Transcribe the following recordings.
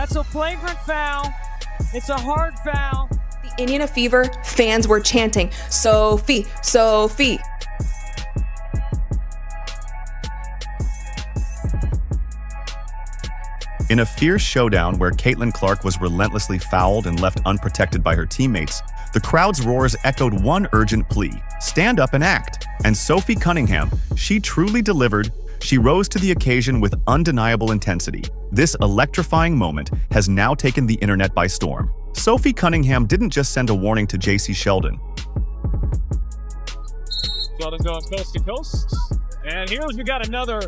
That's a flagrant foul. It's a hard foul. The Indiana Fever fans were chanting, Sophie, Sophie. In a fierce showdown where Caitlin Clark was relentlessly fouled and left unprotected by her teammates, the crowd's roars echoed one urgent plea: stand up and act. And Sophie Cunningham, she truly delivered. She rose to the occasion with undeniable intensity. This electrifying moment has now taken the internet by storm. Sophie Cunningham didn't just send a warning to J.C. Sheldon. Sheldon going coast to coast. And here we got another.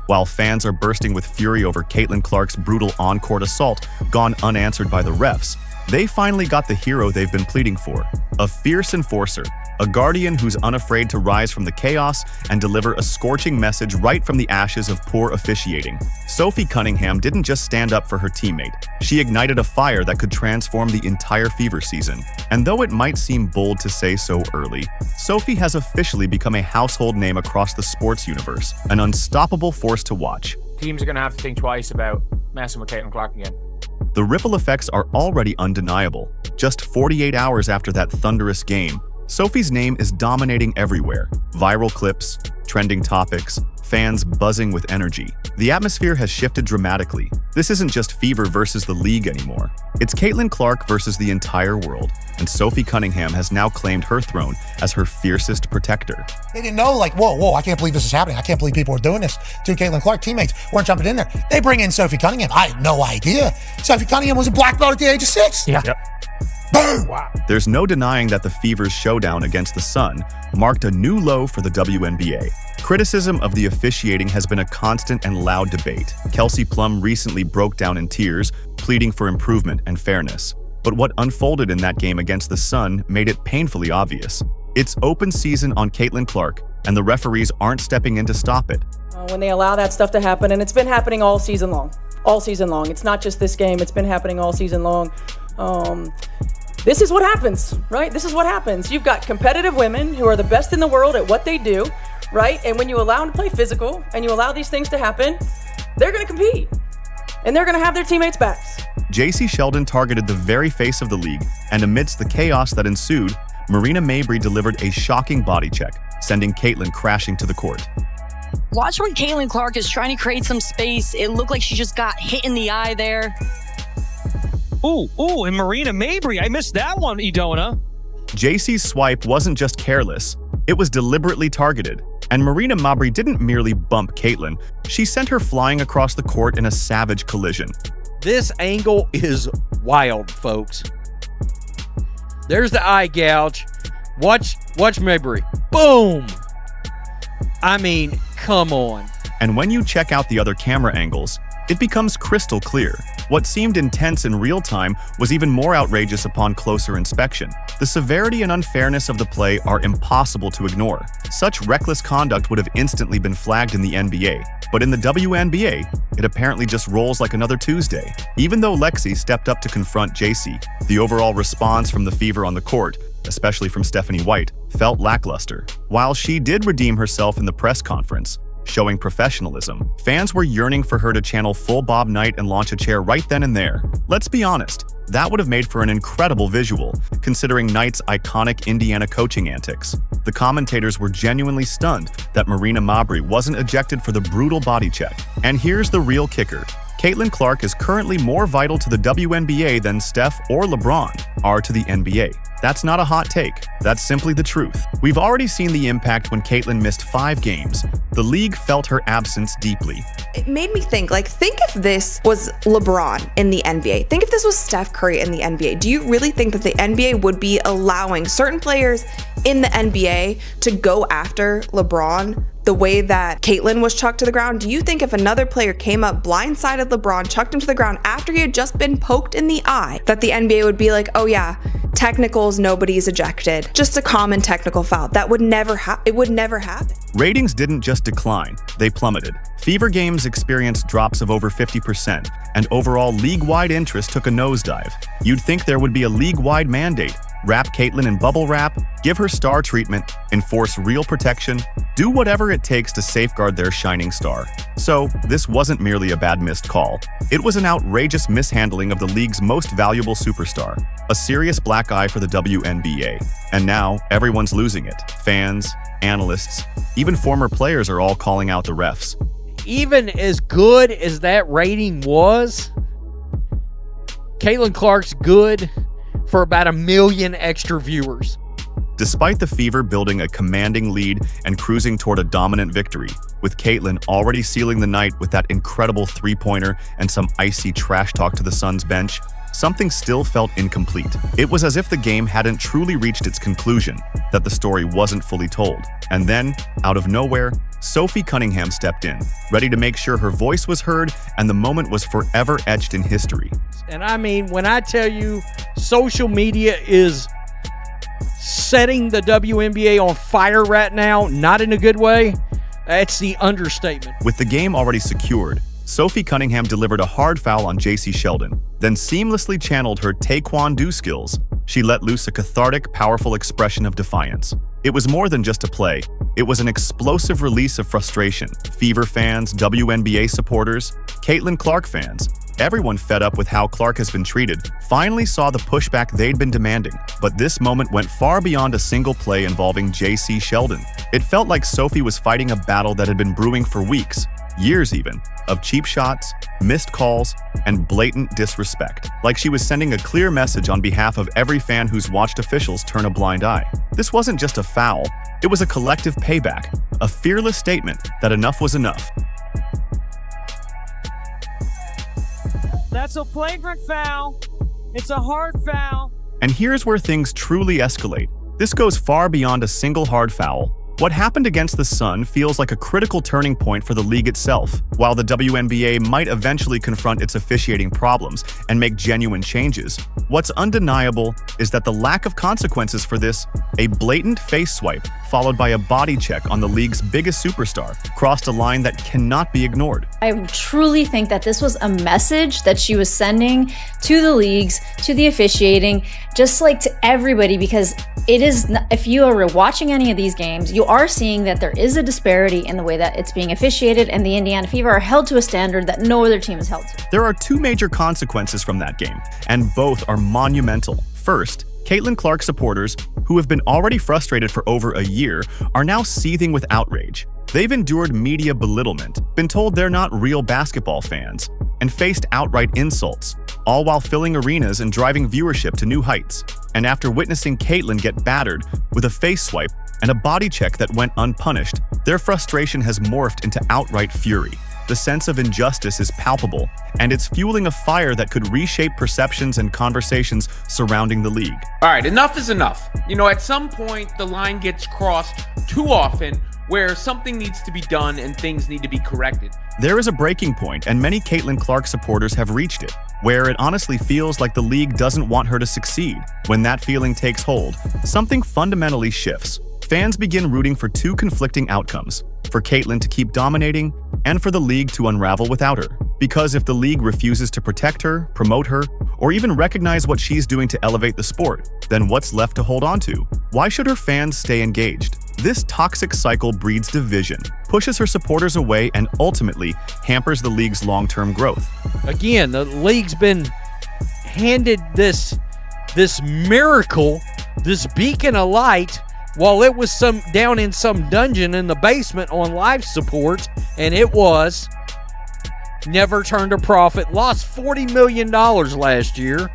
While fans are bursting with fury over Caitlin Clark's brutal on-court assault gone unanswered by the refs, they finally got the hero they've been pleading for: a fierce enforcer, a guardian who's unafraid to rise from the chaos and deliver a scorching message right from the ashes of poor officiating. Sophie Cunningham didn't just stand up for her teammate, she ignited a fire that could transform the entire Fever season. And though it might seem bold to say so early, Sophie has officially become a household name across the sports universe, an unstoppable force to watch. Teams are going to have to think twice about messing with Caitlin Clark again. The ripple effects are already undeniable. Just 48 hours after that thunderous game, Sophie's name is dominating everywhere. Viral clips, trending topics, fans buzzing with energy. The atmosphere has shifted dramatically. This isn't just Fever versus the league anymore. It's Caitlin Clark versus the entire world, and Sophie Cunningham has now claimed her throne as her fiercest protector. They didn't know, like, whoa, I can't believe this is happening. I can't believe people are doing this to Caitlin Clark. Teammates weren't jumping in there. They bring in Sophie Cunningham. I had no idea. Sophie Cunningham was a black belt at the age of 6. Yeah. Yep. Boom! Wow. There's no denying that the Fever's showdown against the Sun marked a new low for the WNBA. Criticism of the officiating has been a constant and loud debate. Kelsey Plum recently broke down in tears, pleading for improvement and fairness. But what unfolded in that game against the Sun made it painfully obvious. It's open season on Caitlin Clark, and the referees aren't stepping in to stop it. When they allow that stuff to happen, and it's been happening all season long. All season long. It's not just this game, it's been happening all season long. This is what happens, right? This is what happens. You've got competitive women who are the best in the world at what they do, right? And when you allow them to play physical and you allow these things to happen, they're going to compete. And they're going to have their teammates' backs. J.C. Sheldon targeted the very face of the league, and amidst the chaos that ensued, Marina Mabrey delivered a shocking body check, sending Caitlin crashing to the court. Watch when Caitlin Clark is trying to create some space. It looked like she just got hit in the eye there. Ooh, and Marina Mabrey. I missed that one, Idona. JC's swipe wasn't just careless, it was deliberately targeted. And Marina Mabrey didn't merely bump Caitlin, she sent her flying across the court in a savage collision. This angle is wild, folks. There's the eye gouge. Watch Mabrey. Boom! I mean, come on. And when you check out the other camera angles, it becomes crystal clear. What seemed intense in real time was even more outrageous upon closer inspection. The severity and unfairness of the play are impossible to ignore. Such reckless conduct would have instantly been flagged in the NBA, but in the WNBA, it apparently just rolls like another Tuesday. Even though Lexi stepped up to confront JC, the overall response from the Fever on the court, especially from Stephanie White, felt lackluster. While she did redeem herself in the press conference, showing professionalism, fans were yearning for her to channel full Bob Knight and launch a chair right then and there. Let's be honest, that would have made for an incredible visual, considering Knight's iconic Indiana coaching antics. The commentators were genuinely stunned that Marina Mabrey wasn't ejected for the brutal body check. And here's the real kicker. Caitlin Clark is currently more vital to the WNBA than Steph or LeBron are to the NBA. That's not a hot take. That's simply the truth. We've already seen the impact when Caitlin missed 5 games. The league felt her absence deeply. It made me think if this was LeBron in the NBA, think if this was Steph Curry in the NBA, do you really think that the NBA would be allowing certain players in the NBA to go after LeBron the way that Caitlin was chucked to the ground? Do you think if another player came up, blindsided LeBron, chucked him to the ground after he had just been poked in the eye, that the NBA would be like, oh yeah, technicals, nobody's ejected, just a common technical foul? That would never happen. It would never happen. Ratings didn't just decline, they plummeted. Fever games experienced drops of over 50%, and overall league-wide interest took a nosedive. You'd think there would be a league-wide mandate, Wrap Caitlyn in bubble wrap, give her star treatment, enforce real protection, do whatever it takes to safeguard their shining star. So, this wasn't merely a bad missed call. It was an outrageous mishandling of the league's most valuable superstar, a serious black eye for the WNBA. And now, everyone's losing it. Fans, analysts, even former players are all calling out the refs. Even as good as that rating was, Caitlin Clark's good for about 1 million extra viewers. Despite the Fever building a commanding lead and cruising toward a dominant victory, with Caitlyn already sealing the night with that incredible three-pointer and some icy trash talk to the Suns bench, something still felt incomplete. It was as if the game hadn't truly reached its conclusion, that the story wasn't fully told. And then, out of nowhere, Sophie Cunningham stepped in, ready to make sure her voice was heard and the moment was forever etched in history. And I mean, when I tell you social media is setting the WNBA on fire right now, not in a good way, that's the understatement. With the game already secured, Sophie Cunningham delivered a hard foul on JC Sheldon, then seamlessly channeled her taekwondo skills. She let loose a cathartic, powerful expression of defiance. It was more than just a play. It was an explosive release of frustration. Fever fans, WNBA supporters, Caitlin Clark fans, everyone fed up with how Clark has been treated, finally saw the pushback they'd been demanding. But this moment went far beyond a single play involving JC Sheldon. It felt like Sophie was fighting a battle that had been brewing for weeks, years even, of cheap shots, missed calls, and blatant disrespect. Like she was sending a clear message on behalf of every fan who's watched officials turn a blind eye. This wasn't just a foul, it was a collective payback, a fearless statement that enough was enough. That's a flagrant foul. It's a hard foul. And here's where things truly escalate. This goes far beyond a single hard foul. What happened against the Sun feels like a critical turning point for the league itself. While the WNBA might eventually confront its officiating problems and make genuine changes, what's undeniable is that the lack of consequences for this, a blatant face swipe followed by a body check on the league's biggest superstar, crossed a line that cannot be ignored. I truly think that this was a message that she was sending to the leagues, to the officiating, just like to everybody, because it is, if you are watching any of these games, you are seeing that there is a disparity in the way that it's being officiated, and the Indiana Fever are held to a standard that no other team is held to. There are two major consequences from that game, and both are monumental. First, Caitlin Clark supporters, who have been already frustrated for over a year, are now seething with outrage. They've endured media belittlement, been told they're not real basketball fans, and faced outright insults, all while filling arenas and driving viewership to new heights. And after witnessing Caitlin get battered with a face swipe and a body check that went unpunished, their frustration has morphed into outright fury. The sense of injustice is palpable, and it's fueling a fire that could reshape perceptions and conversations surrounding the league. All right, enough is enough. You know, at some point, the line gets crossed too often where something needs to be done and things need to be corrected. There is a breaking point, and many Caitlin Clark supporters have reached it, where it honestly feels like the league doesn't want her to succeed. When that feeling takes hold, something fundamentally shifts. Fans begin rooting for two conflicting outcomes: for Caitlin to keep dominating, and for the league to unravel without her. Because if the league refuses to protect her, promote her, or even recognize what she's doing to elevate the sport, then what's left to hold on to? Why should her fans stay engaged? This toxic cycle breeds division, pushes her supporters away, and ultimately hampers the league's long-term growth. Again, the league's been handed this miracle, this beacon of light, while it was down in some dungeon in the basement on life support, and it was never turned a profit, lost $40 million last year.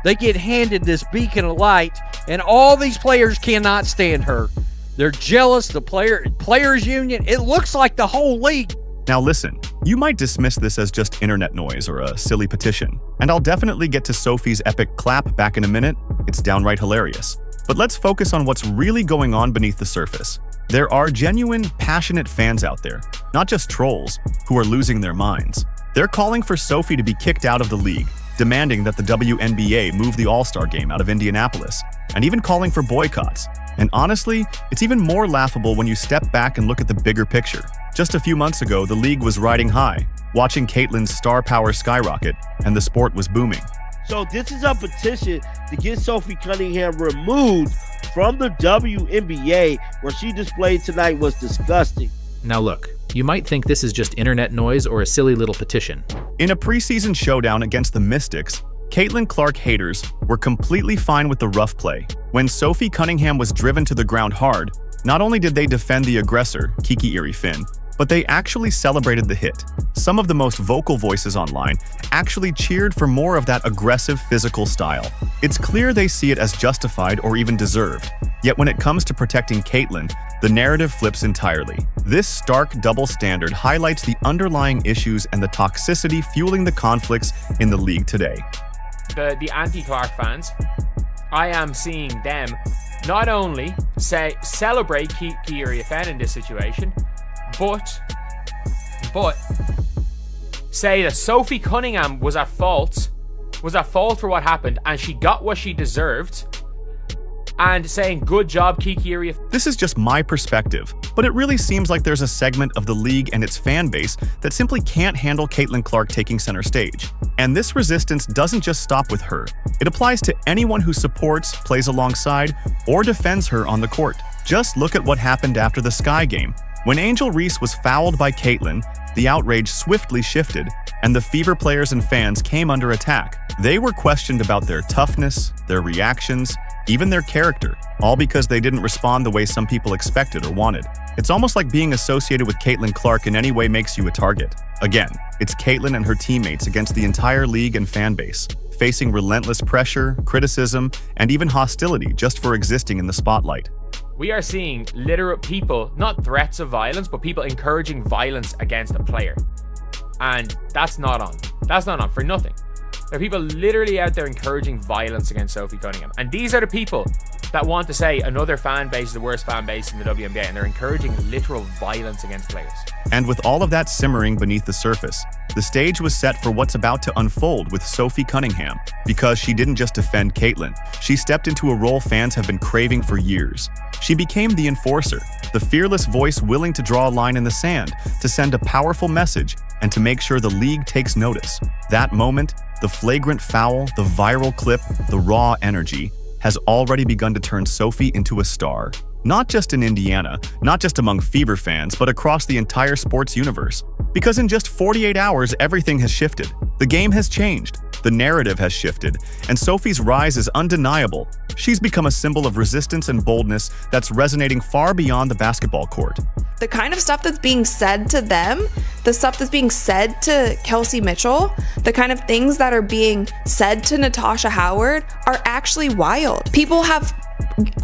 They get handed this beacon of light, and all these players cannot stand her. They're jealous, the players union, it looks like the whole league. Now listen, you might dismiss this as just internet noise or a silly petition, and I'll definitely get to Sophie's epic clap back in a minute. It's downright hilarious. But let's focus on what's really going on beneath the surface. There are genuine, passionate fans out there, not just trolls, who are losing their minds. They're calling for Sophie to be kicked out of the league, demanding that the WNBA move the All-Star game out of Indianapolis, and even calling for boycotts. And honestly, it's even more laughable when you step back and look at the bigger picture. Just a few months ago, the league was riding high, watching Caitlin's star power skyrocket, and the sport was booming. So this is a petition to get Sophie Cunningham removed from the WNBA, where she displayed tonight was disgusting. Now look, you might think this is just internet noise or a silly little petition. In a preseason showdown against the Mystics, Caitlin Clark haters were completely fine with the rough play. When Sophie Cunningham was driven to the ground hard, not only did they defend the aggressor, Kiki Erie Finn, but they actually celebrated the hit. Some of the most vocal voices online actually cheered for more of that aggressive physical style. It's clear they see it as justified or even deserved. Yet when it comes to protecting Caitlin, the narrative flips entirely. This stark double standard highlights the underlying issues and the toxicity fueling the conflicts in the league today. The anti-Clark fans, I am seeing them not only celebrate Kiki Erie Finn in this situation, but say that Sophie Cunningham was at fault for what happened, and she got what she deserved, and saying good job Kiki Erie. This is just my perspective, but it really seems like there's a segment of the league and its fan base that simply can't handle Caitlin Clark taking center stage. And this resistance doesn't just stop with her. It applies to anyone who supports, plays alongside, or defends her on the court. Just look at what happened after the Sky game. When Angel Reese was fouled by Caitlin, the outrage swiftly shifted, and the Fever players and fans came under attack. They were questioned about their toughness, their reactions, even their character, all because they didn't respond the way some people expected or wanted. It's almost like being associated with Caitlin Clark in any way makes you a target. Again, it's Caitlin and her teammates against the entire league and fan base, facing relentless pressure, criticism, and even hostility just for existing in the spotlight. We are seeing literal people, not threats of violence, but people encouraging violence against a player. And that's not on. That's not on for nothing. There are people literally out there encouraging violence against Sophie Cunningham. And these are the people that want to say another fan base is the worst fan base in the WNBA, and they're encouraging literal violence against players. And with all of that simmering beneath the surface, the stage was set for what's about to unfold with Sophie Cunningham. Because she didn't just defend Caitlin, she stepped into a role fans have been craving for years. She became the enforcer, the fearless voice willing to draw a line in the sand, to send a powerful message, and to make sure the league takes notice. That moment, the flagrant foul, the viral clip, the raw energy, has already begun to turn Sophie into a star. Not just in Indiana, not just among Fever fans, but across the entire sports universe. Because in just 48 hours, everything has shifted. The game has changed, the narrative has shifted, and Sophie's rise is undeniable. She's become a symbol of resistance and boldness that's resonating far beyond the basketball court. The kind of stuff that's being said to them, the stuff that's being said to Kelsey Mitchell, the kind of things that are being said to Natasha Howard are actually wild. People have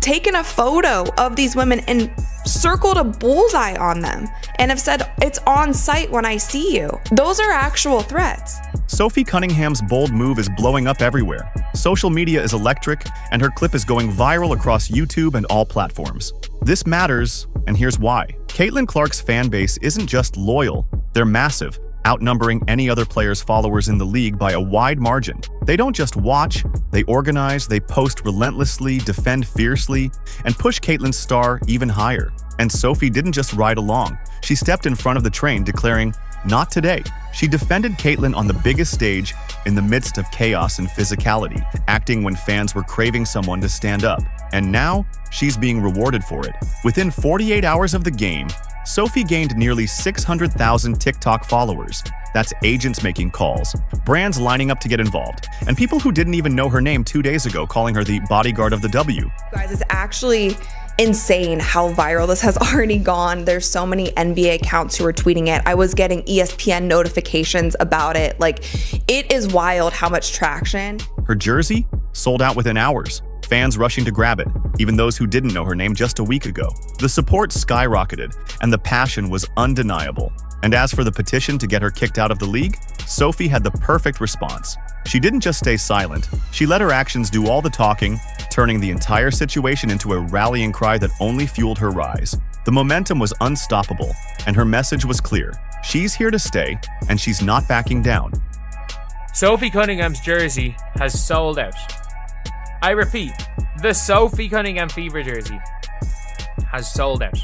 taken a photo of these women and circled a bullseye on them and have said, "It's on site when I see you." Those are actual threats. Sophie Cunningham's bold move is blowing up everywhere. Social media is electric, and her clip is going viral across YouTube and all platforms. This matters, and here's why. Caitlin Clark's fan base isn't just loyal, they're massive, outnumbering any other player's followers in the league by a wide margin. They don't just watch, they organize, they post relentlessly, defend fiercely, and push Caitlin's star even higher. And Sophie didn't just ride along. She stepped in front of the train, declaring, "Not today." She defended Caitlin on the biggest stage in the midst of chaos and physicality, acting when fans were craving someone to stand up. And now, she's being rewarded for it. Within 48 hours of the game, Sophie gained nearly 600,000 TikTok followers. That's agents making calls, brands lining up to get involved, and people who didn't even know her name 2 days ago calling her the bodyguard of the W. Guys, it's actually insane how viral this has already gone. There's so many NBA accounts who are tweeting it. I was getting ESPN notifications about it. Like, it is wild how much traction. Her jersey sold out within hours. Fans rushing to grab it, even those who didn't know her name just a week ago. The support skyrocketed, and the passion was undeniable. And as for the petition to get her kicked out of the league, Sophie had the perfect response. She didn't just stay silent, she let her actions do all the talking, turning the entire situation into a rallying cry that only fueled her rise. The momentum was unstoppable, and her message was clear. She's here to stay, and she's not backing down. Sophie Cunningham's jersey has sold out. I repeat, the Sophie Cunningham Fever jersey has sold out.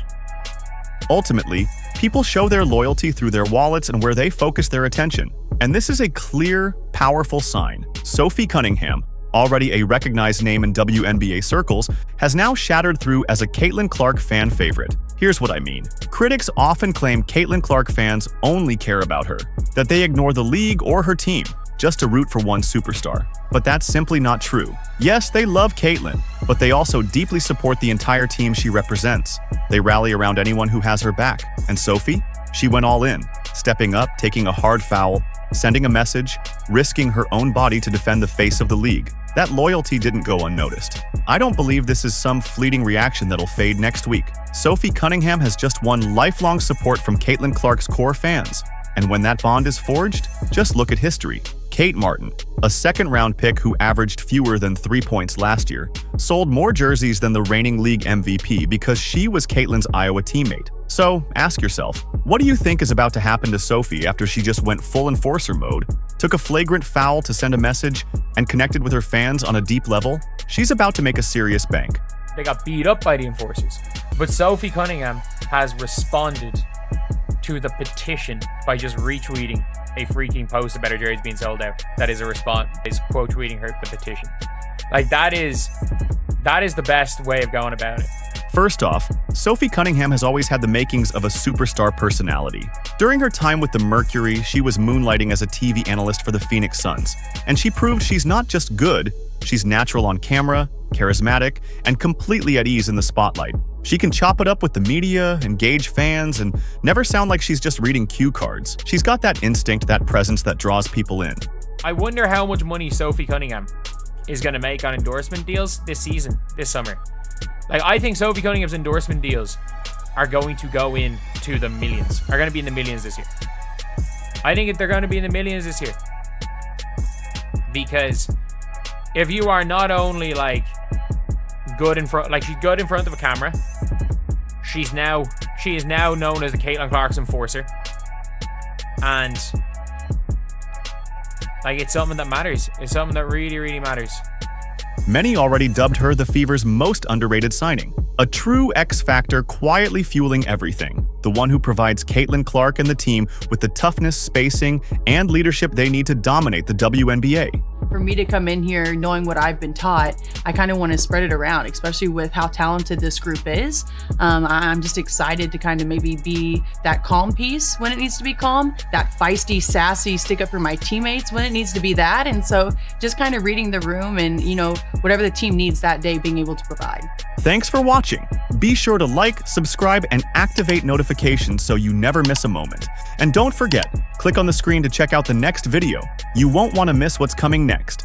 Ultimately, people show their loyalty through their wallets and where they focus their attention. And this is a clear, powerful sign. Sophie Cunningham, already a recognized name in WNBA circles, has now shattered through as a Caitlin Clark fan favorite. Here's what I mean. Critics often claim Caitlin Clark fans only care about her, that they ignore the league or her team just to root for one superstar. But that's simply not true. Yes, they love Caitlin, but they also deeply support the entire team she represents. They rally around anyone who has her back. And Sophie? She went all in, stepping up, taking a hard foul, sending a message, risking her own body to defend the face of the league. That loyalty didn't go unnoticed. I don't believe this is some fleeting reaction that'll fade next week. Sophie Cunningham has just won lifelong support from Caitlin Clark's core fans. And when that bond is forged, just look at history. Kate Martin, a second-round pick who averaged fewer than 3 points last year, sold more jerseys than the reigning league MVP because she was Caitlin's Iowa teammate. So, ask yourself, what do you think is about to happen to Sophie after she just went full enforcer mode, took a flagrant foul to send a message, and connected with her fans on a deep level? She's about to make a serious bank. They got beat up by the enforcers. But Sophie Cunningham has responded to the petition by just retweeting a freaking post about her jerseys being sold out. That is a response, is quote tweeting her the petition. Like that is the best way of going about it. First off, Sophie Cunningham has always had the makings of a superstar personality. During her time with the Mercury, she was moonlighting as a TV analyst for the Phoenix Suns. And she proved she's not just good, she's natural on camera, charismatic, and completely at ease in the spotlight. She can chop it up with the media, engage fans, and never sound like she's just reading cue cards. She's got that instinct, that presence that draws people in. I wonder how much money Sophie Cunningham is going to make on endorsement deals this summer. Like, I think Sophie Cunningham's endorsement deals are going to go into the millions, are going to be in the millions this year. I think they're going to be in the millions this year. Because if you are not only like good in front, like she's good in front of a camera, she is now known as the Caitlin Clark's enforcer. And like, it's something that matters. It's something that really, really matters. Many already dubbed her the Fever's most underrated signing. A true X-factor quietly fueling everything. The one who provides Caitlin Clark and the team with the toughness, spacing, and leadership they need to dominate the WNBA. For me to come in here knowing what I've been taught, I kind of want to spread it around, especially with how talented this group is. I'm just excited to kind of maybe be that calm piece when it needs to be calm, that feisty, sassy stick up for my teammates when it needs to be that. And so just kind of reading the room and, you know, whatever the team needs that day, being able to provide. Thanks for watching. Be sure to like, subscribe, and activate notifications so you never miss a moment. And don't forget, click on the screen to check out the next video. You won't want to miss what's coming next.